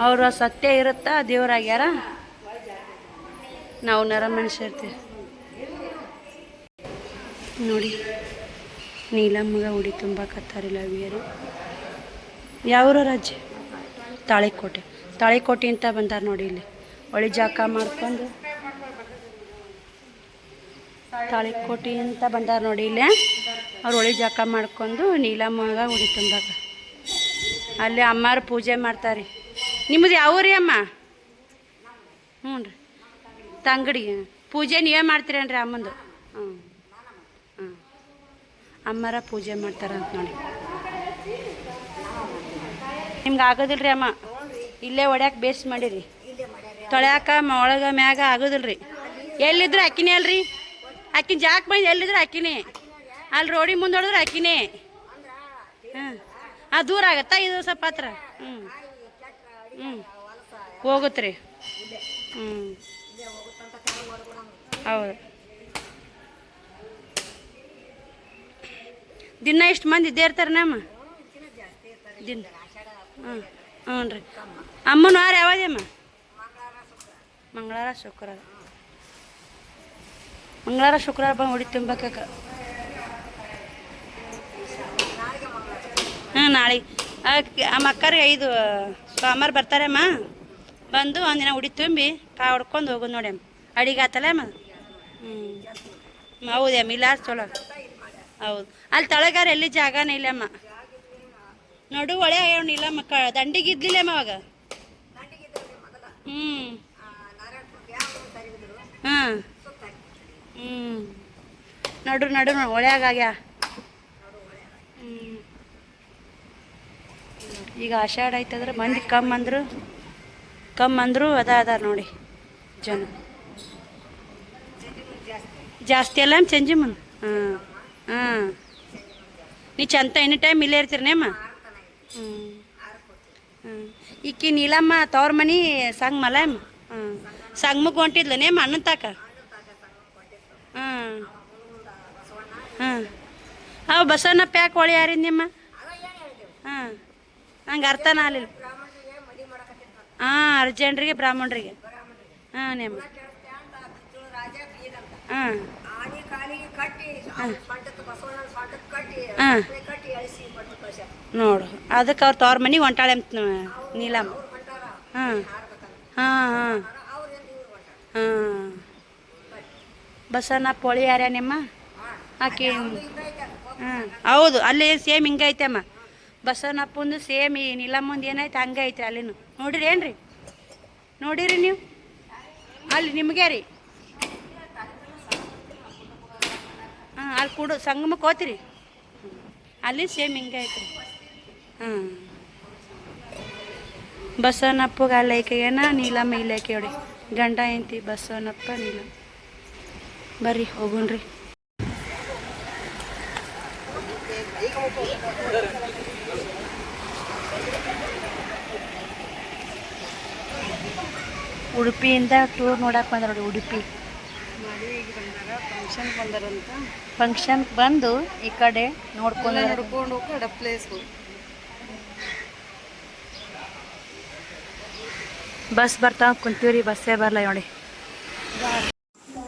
ಅವ್ರ ಸತ್ಯ ಇರುತ್ತಾ ದೇವರಾಗ್ಯಾರ, ನಾವು ನರ ಮನುಷ್ಯ ಇರ್ತೀವಿ ನೋಡಿ. ನೀಲಮ್ಮಗ ಉಡಿ ತುಂಬ ಕತ್ತಾರಿಲ್ಲ ಅವಿಯರು. ಯಾವೂರ ರಾಜ್ಯ? ತಾಳಿಕೋಟೆ. ತಾಳಿಕೋಟೆ ಅಂತ ಬಂದಾರ ನೋಡಿ. ಇಲ್ಲಿ ಹೊಳಿ ಜಾಕ ಮಾಡ್ಕೊಂಡು ತಾಳಿಕೋಟೆ ಅಂತ ಬಂದಾರ ನೋಡಿ. ಇಲ್ಲೇ ಅವ್ರು ಹೊಳಿ ಜಾಕ ಮಾಡ್ಕೊಂಡು ನೀಲಮ್ಮಗ ಉಡಿ ತುಂಬಾಕ ಅಲ್ಲಿ ಅಮ್ಮಾರು ಪೂಜೆ ಮಾಡ್ತಾರೆ. ನಿಮ್ಮದು ಯಾವ ರೀ ಅಮ್ಮ? ಹ್ಞೂ ರೀ, ತಂಗಡಿ ಪೂಜೆ ನೀವೇ ಮಾಡ್ತೀರೇನ್ರಿ ಅಮ್ಮಂದು? ಹ್ಞೂ ಹ್ಞೂ ಅಮ್ಮರ ಪೂಜೆ ಮಾಡ್ತಾರಂತ ನೋಡಿ. ನಿಮ್ಗೆ ಆಗೋದಿಲ್ಲ ರೀ ಅಮ್ಮ, ಇಲ್ಲೇ ಹೊಡ್ಯಾಕೆ ಬೇಸ್ ಮಾಡಿರಿ. ತೊಳ್ಯಾಕ ಒಳಗೆ ಮ್ಯಾಗ ಆಗೋದಿಲ್ಲ ರೀ. ಎಲ್ಲಿದ್ರು ಅಕ್ಕಿನೇ ಅಲ್ರಿ, ಅಕ್ಕಿನ ಜಾಕ್ ಬಂದು ಎಲ್ಲಿದ್ರು ಅಕ್ಕಿನೇ. ಅಲ್ಲಿ ರೋಡಿ ಮುಂದೆ ಹೊಡೆದ್ರೆ ಅಕ್ಕಿನೇ. ಹಾಂ ದೂರ ಆಗತ್ತಾ ಇದು ಸ್ವಲ್ಪ ಹತ್ರ? ಹ್ಞೂ ಹ್ಞೂ ಹೋಗುತ್ತೆ ರೀ. ಹ್ಞೂ ಹೌದು. ದಿನ ಎಷ್ಟು ಮಂದಿ ಇದ್ದೇ ಇರ್ತಾರೆ ನಮ್ಮ ದಿನ? ಹ್ಞೂ ಹ್ಞೂ ರೀ. ಅಮ್ಮನ ವಾರ ಯಾವ್ದಮ್ಮ? ಮಂಗಳವಾರ ಶುಕ್ರವಾರ. ಮಂಗಳವಾರ ಶುಕ್ರವಾರ ಬಂದು ಹೊಡಿ ತುಂಬಕ್ಕ. ಹಾಂ ನಾಳೆ ನಮ್ಮ ಅಕ್ಕರಿಗೆ 5 ಸೋಮವಾರ ಬರ್ತಾರಮ್ಮ. ಬಂದು ಒಂದಿನ ಉಡಿ ತುಂಬಿ ಕಾಯಿ ಹೊಡ್ಕೊಂಡು ಹೋಗೋದು ನೋಡಿ ಅಮ್ಮ. ಅಡಿಗೆ ಆತಲ್ಲ ಅಮ್ಮ? ಹ್ಞೂ ಹೌದೇ ಅಮ್ಮ. ಇಲ್ಲ ಚಲೋ ಹೌದು. ಅಲ್ಲಿ ತಳಗಾರ ಎಲ್ಲಿ ಜಾಗನೇ ಇಲ್ಲಮ್ಮ. ನೋಡು ಒಳ್ಳೆ ಆಗ್ಯಾವ ಇಲ್ಲಮ್ಮ. ದಂಡಿಗೆ ಇದ್ಲಿಲ್ಲಮ್ಮ ಅವಾಗ. ಹ್ಞೂ ಹಾಂ ಹ್ಞೂ ನಡು ನಡು ಒಳ್ಳೆಯಾಗ್ಯಾ. ಹ್ಞೂ ಈಗ ಆಷಾಢ ಆಯ್ತಂದ್ರೆ ಮಂದಿ ಕಮ್ಮಿ ಅಂದರು ಅದಾರ ನೋಡಿ ಜನ ಜಾಸ್ತಿ ಅಲ್ಲ ಚಂಜಿ ಮುಂದೆ. ಹಾಂ ಹಾಂ ನೀ ಚಂತ ಎನಿ ಟೈಮ್ ಇಲ್ಲೇ ಇರ್ತೀರನೇಮ್ಮ? ಹ್ಞೂ ಹ್ಞೂ ಈಕಿ ನೀಲಮ್ಮ ತವ್ರ ಮನೆ ಸಂಗಮಲ್ಲ ಅಮ್ಮ? ಹಾಂ ಸಂಗಮಕ್ಕೆ ಹೊಂಟಿದ್ಲನೇಮ್ಮ ಅಣ್ಣನ ತಾಕ? ಹಾಂ ಹಾಂ ಅವು ಬಸವನಪ್ಪ ಯಾಕೆ ಹೊಳಿ ಯಾರಿದ್ ನಿಮ್ಮ
ಅದ ಏನು ಹೇಳಿದೆವು
ಹಾಂ ನಂಗೆ ಅರ್ಥನ ಆಗಲಿಲ್ಲ
ಬ್ರಾಹ್ಮಣರಿಗೆ ಮದುವೆ ಮಾಡಕತ್ತಿದ್ರು
ಹಾಂ ಅರ್ಜೆಂಟ್ರಿಗೆ ಬ್ರಾಹ್ಮಣರಿಗೆ
ಬ್ರಾಹ್ಮಣರಿಗೆ
ಹಾಂ ನಿಮ್ಮ
ಕೇಳಿಸ್ತೆ ಅಂತ ಕಿತ್ತೂರು ರಾಜ ಬೀದಂತ
ಹಾಂ
ಆನೆ ಕಾಲಿಗೆ ಕಟ್ಟಿ ಸೊಂಟಕ್ಕೆ ಬಸವಣ್ಣನ ಸೊಂಟಕ್ಕೆ ಕಟ್ಟಿ
ಹಾಂ
ಕಟ್ಟಿ ಎಳಿಸಿ ಕೊಟ್ಟು ಕಳ್ಸ್ಯಾರ
ನೋಡು ಅದಕ್ಕೆ ಅವ್ರು ತವ್ರ ಮನೆಗೆ ಹೊಂಟಾಳೆ ಅಂತ ನೀಲಮ್ಮ
ಅವ್ರು ಹೊಂಟಾರ
ಹಾಂ
ಹಾಡ್ಬೇಕಂತ
ಹಾಂ ಹಾಂ
ಅವ್ರಿಂದ ಇವ್ರು ಹೊಂಟಾರ
ಹಾಂ ಬಸವನಪ್ಪ ಹೊಳಿ ಯಾರ್ಯ ನಿಮ್ಮ ಆಕೆ ಹಾಂ ಹೌದು ಅಲ್ಲಿ ಸೇಮ್ ಹಿಂಗೈತೆ ಅಮ್ಮ ಬಸವನಪ್ಪಂದು ಸೇಮ್ ಈ ನೀಲಮ್ಮಂದು ಏನೈತೆ ಹಂಗೆ ಐತೆ ಅಲ್ಲಿನು ನೋಡಿರಿ ಏನ್ರಿ ನೋಡಿರಿ ನೀವು ಅಲ್ಲಿ ನಿಮಗೆ ರೀ ಹಾಂ ಅಲ್ಲಿ ಕೂಡ ಸಂಗಮಕ್ಕೆ ಹೋಗ್ತೀರಿ ಅಲ್ಲಿ ಸೇಮ್ ಹಿಂಗೆ ಐತೆ ರೀ ಹಾಂ ಬಸವನಪ್ಪಗೆ ಅಲ್ಲಿ ಐಕೆಗೇನ ನೀಲಮ್ಮ ಇಲ್ಲೈಕೆ ನೋಡಿ ಗಂಡ ಐತಿ ಬಸವನಪ್ಪ ನೀಲಮ್ಮ ಬರ್ರಿ ಹೋಗೋಣ್ರಿ ಉಡುಪಿಯಿಂದ ಟೂರ್ ನೋಡಕ್ಕೆ ಬಂದ ನೋಡಿ ಉಡುಪಿ
ಫಂಕ್ಷನ್ ಬಂದಾರಂತ
ಫಂಕ್ಷನ್ಗೆ ಬಂದು ಈ ಕಡೆ ನೋಡ್ಕೊಂಡು
ನಡ್ಕೊಂಡು ಹೋಗಿ ಪ್ಲೇಸ್
ಬಸ್ ಬರ್ತಾವ ಕುಂತೀವ್ರಿ ಬಸ್ಸೇ ಬರಲ್ಲ ನೋಡಿ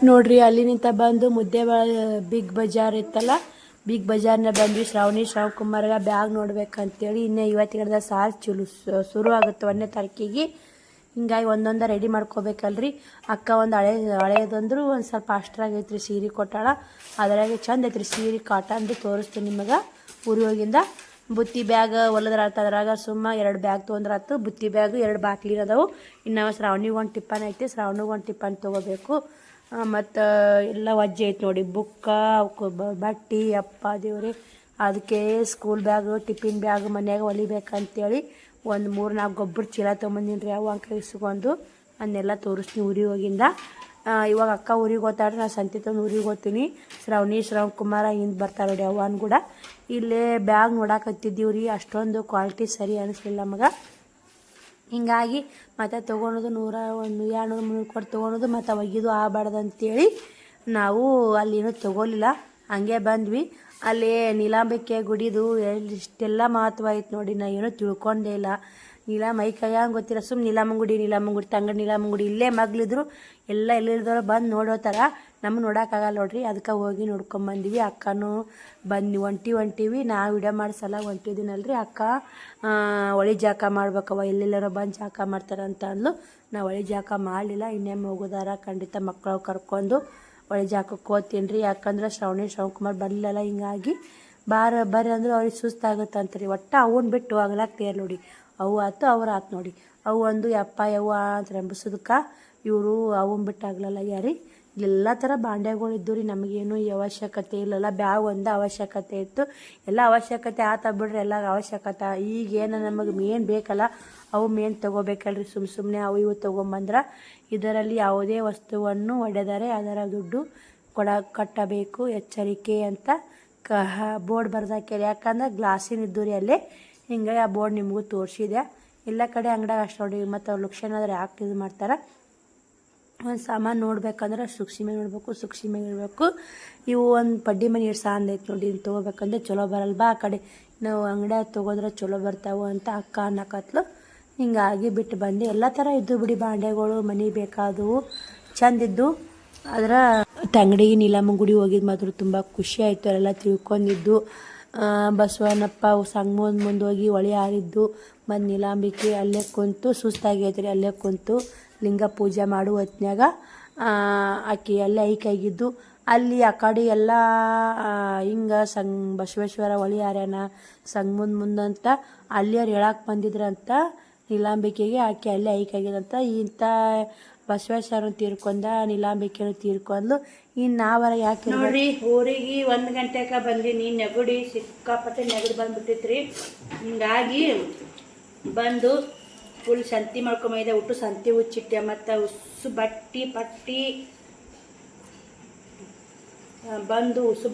ನೋಡ್ರಿ ಅಲ್ಲಿ ನಿಂತ ಬಂದು ಮುದ್ದೆ ಬಿಗ್ ಬಜಾರ್ ಇತ್ತಲ್ಲ ಬಿಗ್ ಬಜಾರ್ನ ಬಂದ್ವಿ ಶ್ರಾವಣ್ ಕುಮಾರ್ಗ ಬ್ಯಾಗ್ ನೋಡ್ಬೇಕಂತೇಳಿ ಇನ್ನೇ ಇವತ್ತಿನ ಸಾಲ್ ಶುರು ಆಗುತ್ತೆ 1ನೇ ತಾರೀಕಿಗೆ ಹಿಂಗಾಗಿ ಒಂದೊಂದು ರೆಡಿ ಮಾಡ್ಕೋಬೇಕಲ್ರಿ ಅಕ್ಕ ಒಂದು ಹಳೇದಂದ್ರು ಒಂದು ಸ್ವಲ್ಪ ಅಷ್ಟ್ರಾಗೈತ್ರಿ ಸೀರೆ ಕೊಟ್ಟಾಳ ಅದರಾಗೆ ಚಂದ ಐತ್ರಿ ಸೀರೆ ಕಾಟನ್ದು ತೋರಿಸ್ತೀನಿ ನಿಮಗೆ ಊರಿಗೆ ಹೋಗಿಂದ ಬುತ್ತಿ ಬ್ಯಾಗ್ ಹೊಲದ್ರ ಅದ್ರಾಗ ಸುಮ್ಮ 2 ಬ್ಯಾಗ್ ತೊಗೊಂಡ್ರಾತು ಬುತ್ತಿ ಬ್ಯಾಗ್ 2 ಬಾಟ್ಲಿನ ಅದಾವು ಇನ್ನು ಶ್ರಾವಣಿಗೆ ಒಂದು ಟಿಪ್ಪನ್ ಐತಿ ಶ್ರಾವಣಿಗೆ ಒಂದು ಟಿಪ್ಪನ್ ತೊಗೋಬೇಕು ಮತ್ತು ಎಲ್ಲ ವಜ್ಜೆ ಐತೆ ನೋಡಿ ಬುಕ್ಕ ಬಟ್ಟೆ ಅಪ್ಪ ದೇವ್ರಿ ಅದಕ್ಕೆ ಸ್ಕೂಲ್ ಬ್ಯಾಗು ಟಿಫಿನ್ ಬ್ಯಾಗ್ ಮನ್ಯಾಗ ಹೊಲಿಬೇಕಂತೇಳಿ ಒಂದು 3-4 ಗೊಬ್ಬರ ಚೀಲ ತೊಗೊಂಬಂದಿನಿ ರೀ ಅವು ಅಂಕ ಇಸ್ಕೊಂಡು ಅದನ್ನೆಲ್ಲ ತೋರಿಸ್ತೀನಿ ಊರಿಗೆ ಹೋಗಿಂದ ಇವಾಗ ಅಕ್ಕ ಊರಿಗೆ ಹೋಗ್ತಾಡ್ರಿ ನಾನು ಸಂತೆ ತಂದು ಊರಿಗೆ ಹೋಗ್ತೀನಿ ಶ್ರಾವಣ್ ಕುಮಾರ ಹಿಂದೆ ಬರ್ತಾರೆ ನೋಡಿ ಅವನ್ ಕೂಡ ಇಲ್ಲೇ ಬ್ಯಾಗ್ ನೋಡಾಕತ್ತಿದ್ದೀವಿ ರೀ ಅಷ್ಟೊಂದು ಕ್ವಾಲಿಟಿ ಸರಿ ಅನಿಸ್ಲಿಲ್ಲ ನಮಗೆ ಹಿಂಗಾಗಿ ಮತ್ತು ತೊಗೊಳೋದು 100-200-300 ಕೊಟ್ಟು ತೊಗೊಳೋದು ಮತ್ತು ಒಗಿದು ಆಗಬಾರ್ದು ಅಂತೇಳಿ ನಾವು ಅಲ್ಲೇನೂ ತೊಗೊಲಿಲ್ಲ ಹಂಗೆ ಬಂದ್ವಿ ಅಲ್ಲಿ ನೀಲಾಂಬಿಕೆ ಗುಡಿದು ಇಷ್ಟೆಲ್ಲ ಮಹತ್ವ ಐತೆ ನೋಡಿ ನಾ ಏನೂ ತಿಳ್ಕೊಂಡೇ ಇಲ್ಲ ನೀಲಮ್ಮ ಕೈಯಂಗೆ ಗೊತ್ತಿಲ್ಲ ಸುಮ್ಮನೆ ನೀಲಮ್ಮ ಗುಡಿ ತಂಗಡಿ ನೀಲಮ್ಮ ಗುಡಿ ಇಲ್ಲೇ ಮಗಳಿದ್ರು ಎಲ್ಲ ಎಲ್ಲಿಲ್ದವ್ರು ಬಂದು ನೋಡೋತಾರ ನಮ್ಗೆ ನೋಡೋಕ್ಕಾಗಲ್ಲ ನೋಡ್ರಿ ಅದಕ್ಕೆ ಹೋಗಿ ನೋಡ್ಕೊಂಬಂದಿವಿ ಅಕ್ಕನೂ ಬಂದು ಹೊಂಟೀವಿ ನಾವು ವಿಡಿಯೋ ಮಾಡಿಸಲ್ಲ ಹೊಂಟಿದ್ದೀನಲ್ರಿ ಅಕ್ಕ ಹೊಳಿ ಜಾಕ ಮಾಡ್ಬೇಕವ ಎಲ್ಲೆಲ್ಲರೂ ಬಂದು ಜಾಕ ಮಾಡ್ತಾರಂತ ಅಂದ್ಲು ನಾವು ಹೊಳಿ ಜಾಕ ಮಾಡಲಿಲ್ಲ ಇನ್ನೇನು ಹೋಗೋದಾರ ಖಂಡಿತ ಮಕ್ಕಳು ಕರ್ಕೊಂಡು ಹೊಳಿ ಜಾಕಕ್ಕೆ ಹೋಗ್ತೀನಿ ರೀ ಯಾಕಂದ್ರೆ ಶ್ರಾವಣ್ ಕುಮಾರ್ ಬರಲಿಲ್ಲ ಹಿಂಗಾಗಿ ಬರ್ರಿ ಅಂದ್ರೆ ಅವ್ರಿಗೆ ಸುಸ್ತಾಗುತ್ತಂತ ರೀ ಒಟ್ಟು ಅವನ್ನ ಬಿಟ್ಟು ಹೋಗ್ಲಾಕ್ತೀರ ನೋಡಿ ಅವು ಆಯ್ತು ಅವ್ರು ಆಯ್ತು ನೋಡಿ ಅವು ಒಂದು ಯಪ್ಪ ಯವ್ವ ಅಂತ ರಂಬಿಸೋದಕ್ಕೆ ಇವರು ಅವನ್ನ ಬಿಟ್ಟು ಆಗ್ಲಲ್ಲ ಯಾರಿ ಇಲ್ಲೆಲ್ಲ ಥರ ಬಾಂಡೆಗಳು ಇದ್ದು ರೀ ನಮಗೇನು ಈ ಅವಶ್ಯಕತೆ ಇಲ್ಲಲ್ಲ ಬ್ಯಾಗ್ ಒಂದು ಅವಶ್ಯಕತೆ ಇತ್ತು ಎಲ್ಲ ಅವಶ್ಯಕತೆ ಆತ ಬಿಡ್ರಿ ಎಲ್ಲ ಅವಶ್ಯಕತೆ ಈಗೇನು ನಮಗೆ ಮೇನ್ ಬೇಕಲ್ಲ ಅವು ಮೇನ್ ತೊಗೋಬೇಕಲ್ರಿ ಸುಮ್ಮನೆ ಅವು ಇವು ತೊಗೊಂಬಂದ್ರೆ ಇದರಲ್ಲಿ ಯಾವುದೇ ವಸ್ತುವನ್ನು ಒಡೆದರೆ ಅದರ ದುಡ್ಡು ಕಟ್ಟಬೇಕು ಎಚ್ಚರಿಕೆ ಅಂತ ಬೋರ್ಡ್ ಬರ್ದಾಕ್ಯಾರ ಯಾಕಂದ್ರೆ ಗ್ಲಾಸಿನ ಇದ್ದು ರೀ ಅಲ್ಲೇ ಹಿಂಗಾಗಿ ಆ ಬೋರ್ಡ್ ನಿಮಗೂ ತೋರಿಸಿದೆ ಎಲ್ಲ ಕಡೆ ಅಂಗಡಿಯಾಗ ಅಷ್ಟು ನೋಡಿ ಮತ್ತು ಅವ್ರು ಲಕ್ಷಣ ಆದ್ರೆ ಯಾಕೆ ಇದು ಮಾಡ್ತಾರೆ ಒಂದು ಸಾಮಾನು ನೋಡ್ಬೇಕಂದ್ರೆ ಸೂಕ್ಷ್ಮ ಇರಬೇಕು ಇವು ಒಂದು ಪಡ್ಡಿ ಮನೆ ಎಷ್ಟು ಸಾಂದ್ ಐತೆ ನೋಡಿ ಇದು ತೊಗೋಬೇಕಂದ್ರೆ ಚಲೋ ಬರಲ್ಲ ಬಾ ಆ ಕಡೆ ನಾವು ಅಂಗಡಿಯಾಗ ತೊಗೋದ್ರೆ ಚಲೋ ಬರ್ತಾವೆ ಅಂತ ಅಕ್ಕ ಅನ್ನಕತ್ಲು ಹಿಂಗಾಗಿ ಬಿಟ್ಟು ಬಂದು ಎಲ್ಲ ಥರ ಇದ್ದು ಬಿಡಿ ಬಾಂಡೆಗಳು ಮನೆ ಬೇಕಾದವು ಚಂದಿದ್ದು ಅದರ ತಂಗಡಿಗೆ ನೀಲಮ್ಮ ಗುಡಿ ಹೋಗಿದ್ದು ಮಾತ್ರ ತುಂಬ ಖುಷಿ ಆಯಿತು ಅವರೆಲ್ಲ ತಿಳ್ಕೊಂಡಿದ್ದು ಬಸವನಪ್ಪ ಸಂಗಮದ ಮುಂದೆ ಹೋಗಿ ಹೊಳಿ ಹಾರಿದ್ದು ಮತ್ತು ನೀಲಾಂಬಿಕೆ ಅಲ್ಲೇ ಕುಂತು ಸುಸ್ತಾಗೈತೆ ರೀ ಅಲ್ಲೇ ಕುಂತು ಲಿಂಗ ಪೂಜೆ ಮಾಡು ಹೊತ್ನ್ಯಾಗ ಆಕೆ ಅಲ್ಲೇ ಐಕಾಗಿದ್ದು ಅಲ್ಲಿ ಆ ಕಡೆ ಎಲ್ಲ ಹಿಂಗೆ ಬಸವೇಶ್ವರ ಹೊಳಿ ಹಾರ್ಯಾನ ಸಂಗಮದ ಮುಂದಂತ ಅಲ್ಲಿಯವ್ರು ಹೇಳಕ್ಕೆ ಬಂದಿದ್ರಂತ ನೀಲಾಂಬಿಕೆಗೆ ಆಕೆ ಅಲ್ಲೇ ಐಕಾಗಿದಂತ ಇಂಥ ಬಸವೇಶ್ವರನ ತೀರ್ಕೊಂಡ ನೀಲಾಂಬಿಕೆನು ತೀರ್ಕೊಂಡ್ಲು ಇನ್ನು ನಾವರ ಯಾಕೆ ನೋಡ್ರಿ ಊರಿಗೆ 1 ಗಂಟೆಗೆ ಬಂದೀನಿ ನೆಗಡಿ ಸಿಕ್ಕಾಪಟ್ಟೆ ನೆಗಡಿ ಬಂದ್ಬಿಟ್ಟಿತ್ರಿ ಹಿಂಗಾಗಿ ಬಂದು ಫುಲ್ ಸಂತಿ ಮಾಡ್ಕೊಂಬೈದೆ ಒಟ್ಟು ಸಂತಿ ಹುಚ್ಚಿಟ್ಟೆ ಮತ್ತು ಉಸು ಪಟ್ಟಿ ಬಂದು ಉಸು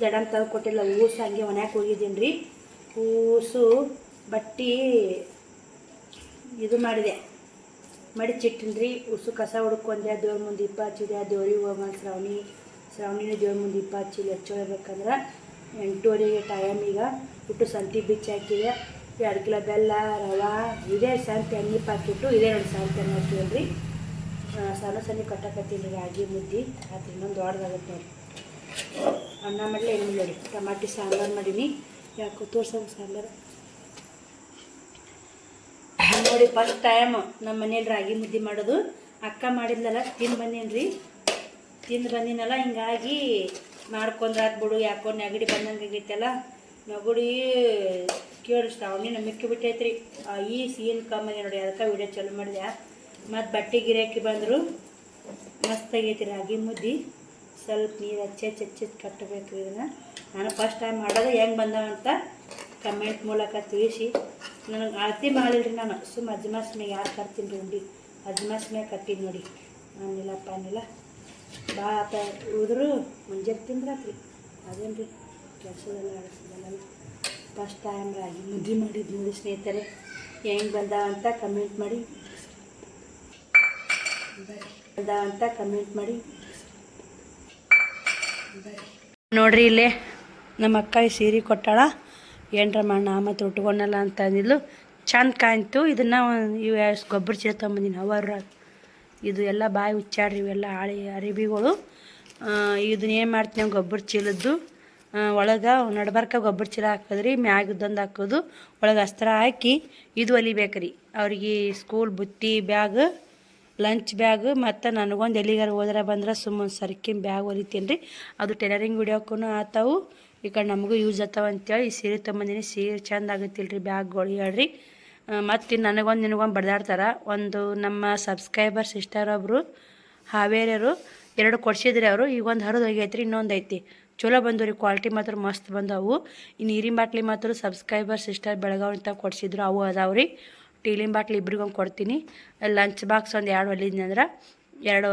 ದಡನ್ ತಂದು ಕೊಟ್ಟಿಲ್ಲ ಊಸು ಹಂಗೆ ಒನ್ಯಾಕೆ ಹೋಗಿದ್ದೀನಿ ರೀ ಊಸು ಬಟ್ಟಿ ಇದು ಮಾಡಿದೆ ಮಡಿಚಿಟ್ಟಿನ್ರಿ ಉಸು ಕಸ ಹುಡ್ಕೊಂಡೆ ದೇವ್ರ ಮುಂದೆ ಇಪ್ಪ ಹಚ್ಚಿದೆ ದೇವ್ರಿಗೆ ಹೋಗೋಣ ಶ್ರಾವಣಿನ ದೇವ್ರ ಮುಂದೆ ಇಪ್ಪ ಹಚ್ಚಿಲ್ಲ ಹಚ್ಚೋಳ್ಬೇಕಂದ್ರೆ 8:30 ಟೈಮ್ ಈಗ ಬಿಟ್ಟು ಸಂತಿ ಬಿಚ್ಚಿ ಹಾಕಿದೆ 2 ಕಿಲೋ ಬೆಲ್ಲ ರವೆ ಇದೇ ಸಂತಿ ಎಣ್ಣೆ ಪಾಕಿಟ್ಟು ಇದೇ ನೋಡಿ ಸಂತಿ ಅನ್ನ ಹಾಕಿದ್ರಿ ಸಣ್ಣ ಸಣ್ಣ ಕಟ್ಟಕತ್ತೀನಿ ರಾಗಿ ಮುದ್ದೆ ಅದು ಇನ್ನೊಂದು ದೊಡ್ಡದಾಗುತ್ತೆ ನೋಡಿ ಅನ್ನ ಮಾಡಲಿ ಏನು ನೋಡಿ ಟಮಾಟಿ ಸಾಂಬಾರು ಮಾಡೀನಿ ಯಾಕೋ ತೋರ್ಸೋದು ಸಾಂಬಾರು ನೋಡಿ ಫಸ್ಟ್ ಟೈಮ್ ನಮ್ಮ ಮನೇಲಿ ರಾಗಿ ಮುದ್ದೆ ಮಾಡೋದು ಅಕ್ಕ ಮಾಡಿದ್ಲಲ್ಲ ತಿಂದು ಬಂದಿನಲ್ಲ ಹಿಂಗಾಗಿ ಮಾಡ್ಕೊಂಡ್ರಾತ್ ಬಿಡು ಯಾಕೋ ನೆಗಡಿ ಬಂದಂಗೆ ಆಗೈತಲ್ಲ ನೆಗಡಿ ಕೇಳಿ ಶ್ರಾವಣಿ ನಮಿಕ್ಕಿ ಬಿಟ್ಟೈತ್ರಿ ಈ ಸೀನ್ ಕಮ್ಮಿ ನೋಡಿ ಅದಕ್ಕೆ ವಿಡಿಯೋ ಚಾಲು ಮಾಡಿದೆ ಮತ್ತು ಬಟ್ಟೆ ಗಿರಾಕಿ ಬಂದರು ಮಸ್ತಾಗೈತಿ ರಾಗಿ ಮುದ್ದೆ ಸ್ವಲ್ಪ ನೀರು ಹಚ್ಚಿ ಕಟ್ಟಬೇಕು ಇದನ್ನು ನಾನು ಫಸ್ಟ್ ಟೈಮ್ ಮಾಡೋದು ಹೆಂಗೆ ಬಂದವಂತ ಕಮೆಂಟ್ ಮೂಲಕ ತಿಳಿಸಿ ನನಗೆ ಅಳತಿ ಮಾಡಿಲ್ರಿ ನಾನು ಸುಮ್ಮ ಅಜ್ಮಾಸ್ಮ್ಯಾಗ ಯಾರು ಕಟ್ತೀನಿ ರೀ ಉಂಡಿ ಅಜ್ಮಾಸ್ಮ್ಯಾಗ ಕಟ್ಟಿದ್ದು ನೋಡಿ ಅನ್ನಿಲ್ಲ ಭಾಳ ಆತ ಉಳಿದ್ರು ಮುಂಜಾನೆ ತಿಂದ್ರಾತ್ರಿ ಅದೇನು ರೀ ಕೆಲಸದೆಲ್ಲ ಆಡಿಸೋದಲ್ಲ ಫಸ್ಟ್ ಟೈಮ್ ರಾಗಿ ಮುದ್ದೆ ಮಾಡಿದ್ದು ನೋಡಿ ಸ್ನೇಹಿತರೆ ಹೆಂಗೆ ಬಂದಾವಂತ ಕಮೆಂಟ್ ಮಾಡಿ ನೋಡ್ರಿ ಇಲ್ಲೇ ನಮ್ಮ ಅಕ್ಕ ಈ ಸೀರೆ ಕೊಟ್ಟಾಳ ಏನರ ಮಾಡಿ ಮತ್ತು ಉಟ್ಕೊಂಡಲ್ಲ ಅಂತ ಅಂದಿದ್ಲು ಚಂದ ಕಾಣ್ತು ಇದನ್ನು ಇವು ಗೊಬ್ಬರ ಚೀಲ ತೊಗೊಂಬಂದಿನಿ ಅವರ ಇದು ಎಲ್ಲ ಬಾಯಿ ಹುಚ್ಚಾಡ್ರಿ ಇವೆಲ್ಲ ಅರಿಬಿಗಳು ಇದನ್ನೇನು ಮಾಡ್ತೀನಿ ನಾವು ಗೊಬ್ಬರ ಚೀಲದ್ದು ಒಳಗೆ ನಡ್ಬರ್ಕ ಗೊಬ್ಬರ ಚೀಲ ಹಾಕೋದ್ರಿ ಮ್ಯಾಗದೊಂದು ಹಾಕೋದು ಒಳಗೆ ಅಸ್ತ್ರ ಹಾಕಿ ಇದು ಹೊಲಿಬೇಕು ರೀ ಅವ್ರಿಗೆ ಸ್ಕೂಲ್ ಬುತ್ತಿ ಬ್ಯಾಗ್ ಲಂಚ್ ಬ್ಯಾಗ್ ಮತ್ತು ನನಗೊಂದು ಎಲ್ಲಿಗಾರ ಹೋದ್ರೆ ಬಂದ್ರೆ ಸುಮ್ಮನೆ ಸರ್ಕಿನ ಬ್ಯಾಗ್ ಹೊಲಿತೀನಿ ರೀ ಅದು ಟೈಲರಿಂಗ್ ವಿಡಿಯೋಕ್ಕೂ ಆತಾವು ಈ ಕಡೆ ನಮಗೂ ಯೂಸ್ ಆಗ್ತಾವ ಅಂತೇಳಿ ಈ ಸೀರೆ ತೊಗೊಂಬಂದಿನಿ ಸೀರೆ ಚಂದ ಆಗುತ್ತಿಲ್ಲ ರೀ ಬ್ಯಾಗ್ಗಳು ಹೇಳ್ರಿ ಮತ್ತು ನನಗೊಂದು ನಿನಗೊಂದು ಬಡ್ದಾಡ್ತಾರೆ ಒಂದು ನಮ್ಮ ಸಬ್ಸ್ಕ್ರೈಬರ್ ಸಿಸ್ಟರ್ ಒಬ್ಬರು ಹಾವೇರಿಯವರು 2 ಕೊಡ್ಸಿದ್ರಿ ಅವರು ಈಗ ಒಂದು ಹರಿದು ಹೋಗೈತ್ರಿ ಇನ್ನೊಂದು ಐತಿ ಚಲೋ ಬಂದವು ರೀ ಕ್ವಾಲಿಟಿ ಮಾತ್ರ ಮಸ್ತ್ ಬಂದವು ಈ ನೀರಿನ ಬಾಟ್ಲಿ ಮಾತ್ರ ಸಬ್ಸ್ಕ್ರೈಬರ್ ಸಿಸ್ಟರ್ ಬೆಳಗಾವಿ ಅಂತ ಕೊಡ್ಸಿದ್ರು ಅವು ಅದಾವ್ರಿ ಟೀಲಿನ ಬಾಟ್ಲಿ ಇಬ್ರಿಗೊಂದು ಕೊಡ್ತೀನಿ ಲಂಚ್ ಬಾಕ್ಸ್ ಒಂದು 2 ಹೊಲಿದ್ನಂದ್ರೆ 2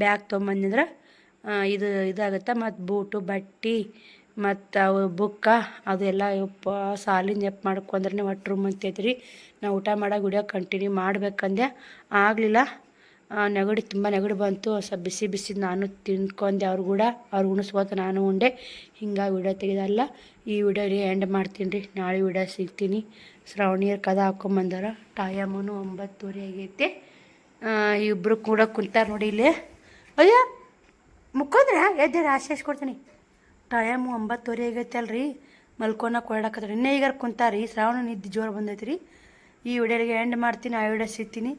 ಬ್ಯಾಗ್ ತೊಗೊಂಬಂದ್ರೆ ಇದಾಗುತ್ತೆ ಮತ್ತು ಬೂಟು ಬಟ್ಟೆ ಮತ್ತು ಅವು ಬುಕ್ಕ ಅದೆಲ್ಲ ಉಪ್ಪ ಸಾಲಿನ ಎಪ್ ಮಾಡ್ಕೊಂಡ್ರೆ ಒಟ್ಟು ರೂಮ್ ಅಂತೈತ್ರಿ ನಾವು ಊಟ ಮಾಡೋ ವಿಡಿಯೋ ಕಂಟಿನ್ಯೂ ಮಾಡ್ಬೇಕಂದೆ ಆಗಲಿಲ್ಲ ನೆಗಡಿ ತುಂಬ ನೆಗಡಿ ಬಂತು ಸ್ವಲ್ಪ ಬಿಸಿ ನಾನು ತಿನ್ಕೊಂಡೆ ಅವ್ರು ಉಣಿಸ್ಕೋತ ನಾನು ಉಂಡೆ ಹಿಂಗಾಗಿ ವಿಡಿಯೋ ತೆಗೆದಲ್ಲ ಈ ವಿಡಿಯೋ ಎಂಡ್ ಮಾಡ್ತೀನಿ ರೀ ನಾಳೆ ವಿಡಿಯೋ ಸಿಗ್ತೀನಿ ಶ್ರಾವಣಿಯರು ಕದ ಹಾಕ್ಕೊಂಬಂದಾರ ಟೈಮೂ 9:30 ಆಗೈತೆ ಇಬ್ಬರು ಕೂಡ ಕುಂತಾರೆ ನೋಡಿ ಇಲ್ಲಿ ಅಯ್ಯೋ ಮುಕ್ಕೊಂದ್ರೆ ಎದ್ದೆ ಆಶೀಸ್ ಕೊಡ್ತೀನಿ ಟೈಮು 9:30 ಆಗೈತೆ ಅಲ್ರಿ ಮಲ್ಕೊಳಕ್ಕೆ ಹೊರಡಕತ್ತಾರೆ ಇನ್ನೇ ಈಗಾರ ಕುಂತಾರಿ ಶ್ರಾವಣ ನಿದ್ದೆ ಜೋರು ಬಂದೈತೆ ರೀ ಈ ವಿಡಿಯೋಗೆ ಎಂಡ್ ಮಾಡ್ತೀನಿ ಆ ವಿಡಿಯೋ ಸಿಗ್ತೀನಿ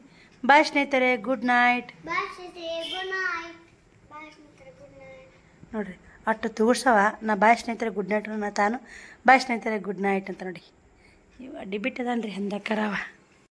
ಬಾಯ್ ಸ್ನೇಹಿತರೆ ಗುಡ್ ನೈಟ್ ನೋಡಿರಿ ಅಷ್ಟು ತೋರ್ಸವ ನಾ ಬಾಯ್ ಸ್ನೇಹಿತರೆ ಗುಡ್ ನೈಟ್ ನಾ ತಾನು ಬಾಯ್ ಸ್ನೇಹಿತರೆ ಗುಡ್ ನೈಟ್ ಅಂತ ನೋಡಿ ಇವ ಡಿಬಿಟ್ ಅದಾನ್ರಿ ಅಂದಕ್ಕರವ